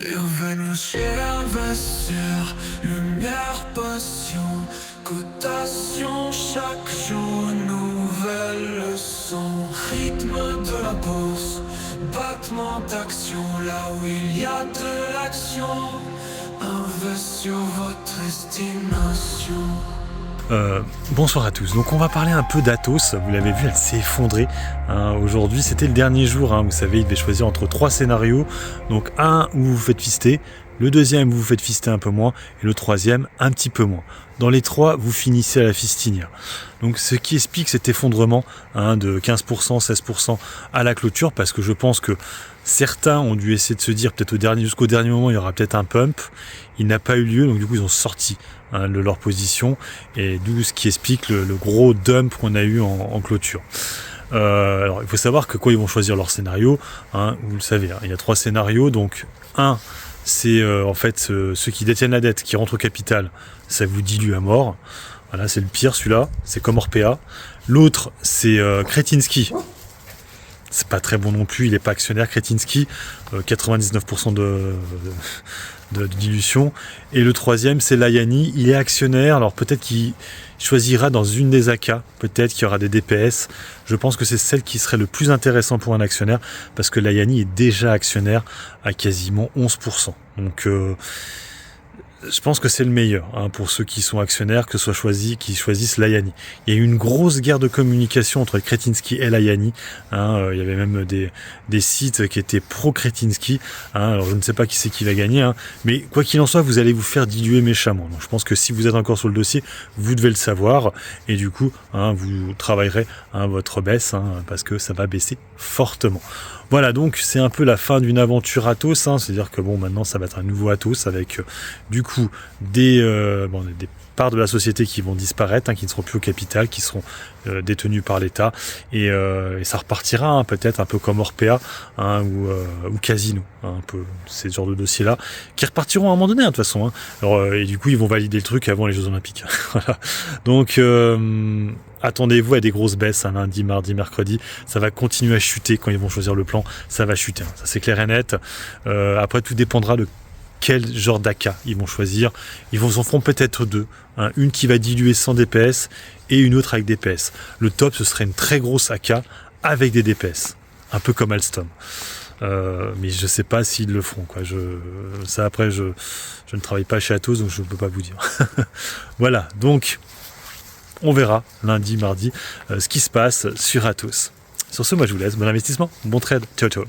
Bienvenue chez l'investisseur, lumière, passion, cotation, chaque jour une nouvelle leçon. Rythme de la bourse, battement d'action, là où il y a de l'action, invest sur votre estimation. Bonsoir à tous, donc on va parler un peu d'Athos, vous l'avez vu, elle s'est effondrée, hein. Aujourd'hui c'était le dernier jour, hein. Vous savez, il devait choisir entre 3 scénarios, donc un où vous vous faites fister, le deuxième où vous vous faites fister un peu moins, et le troisième un petit peu moins. Dans les trois, vous finissez à la fistinière. Donc ce qui explique cet effondrement, hein, de 15%, 16% à la clôture, parce que je pense que certains ont dû essayer de se dire peut-être jusqu'au dernier moment il y aura peut-être un pump, il n'a pas eu lieu, donc du coup ils ont sorti, hein, de leur position, et d'où ce qui explique le gros dump qu'on a eu en clôture. Alors il faut savoir que quand ils vont choisir leur scénario, hein, vous le savez, hein, il y a 3 scénarios, donc un c'est en fait ceux qui détiennent la dette, qui rentrent au capital, ça vous dilue à mort. Voilà, c'est le pire celui-là, c'est comme Orpea. L'autre c'est Kretinsky. C'est pas très bon non plus, il n'est pas actionnaire, Kretinsky, 99% de dilution. Et le troisième, c'est Layani, il est actionnaire, alors peut-être qu'il choisira dans une des AK, peut-être qu'il y aura des DPS. Je pense que c'est celle qui serait le plus intéressant pour un actionnaire, parce que Layani est déjà actionnaire à quasiment 11%. Donc je pense que c'est le meilleur, hein, pour ceux qui sont actionnaires, que ce soit qui choisissent Layani. Il y a eu une grosse guerre de communication entre Kretinsky et Layani, hein, il y avait même des sites qui étaient pro-Kretinsky, hein, alors je ne sais pas qui c'est qui va gagner, hein, mais quoi qu'il en soit, vous allez vous faire diluer méchamment. Donc je pense que si vous êtes encore sur le dossier, vous devez le savoir, et du coup, hein, vous travaillerez, hein, votre baisse, hein, parce que ça va baisser fortement. Voilà, donc c'est un peu la fin d'une aventure Athos, hein, c'est-à-dire que bon, maintenant ça va être un nouveau Athos avec du coup des parts de la société qui vont disparaître, hein, qui ne seront plus au capital, qui seront détenues par l'État, et ça repartira, hein, peut-être un peu comme Orpea, hein, ou Casino, hein, un peu ces genres de dossiers-là, qui repartiront à un moment donné, hein, de toute façon, hein. Alors, et du coup ils vont valider le truc avant les Jeux Olympiques. Voilà. Donc attendez-vous à des grosses baisses, hein, lundi, mardi, mercredi. Ça va continuer à chuter quand ils vont choisir le plan. Ça va chuter, hein, ça c'est clair et net. Après, tout dépendra de quel genre d'AK ils vont choisir. Ils en feront peut-être 2. Hein, une qui va diluer sans DPS et une autre avec DPS. Le top, ce serait une très grosse AK avec des DPS. Un peu comme Alstom. Mais je sais pas s'ils le feront, quoi. Ça après, je ne travaille pas chez Athos, donc je ne peux pas vous dire. Voilà, donc on verra lundi, mardi, ce qui se passe sur Athos. Sur ce, moi je vous laisse. Bon investissement, bon trade. Ciao, ciao.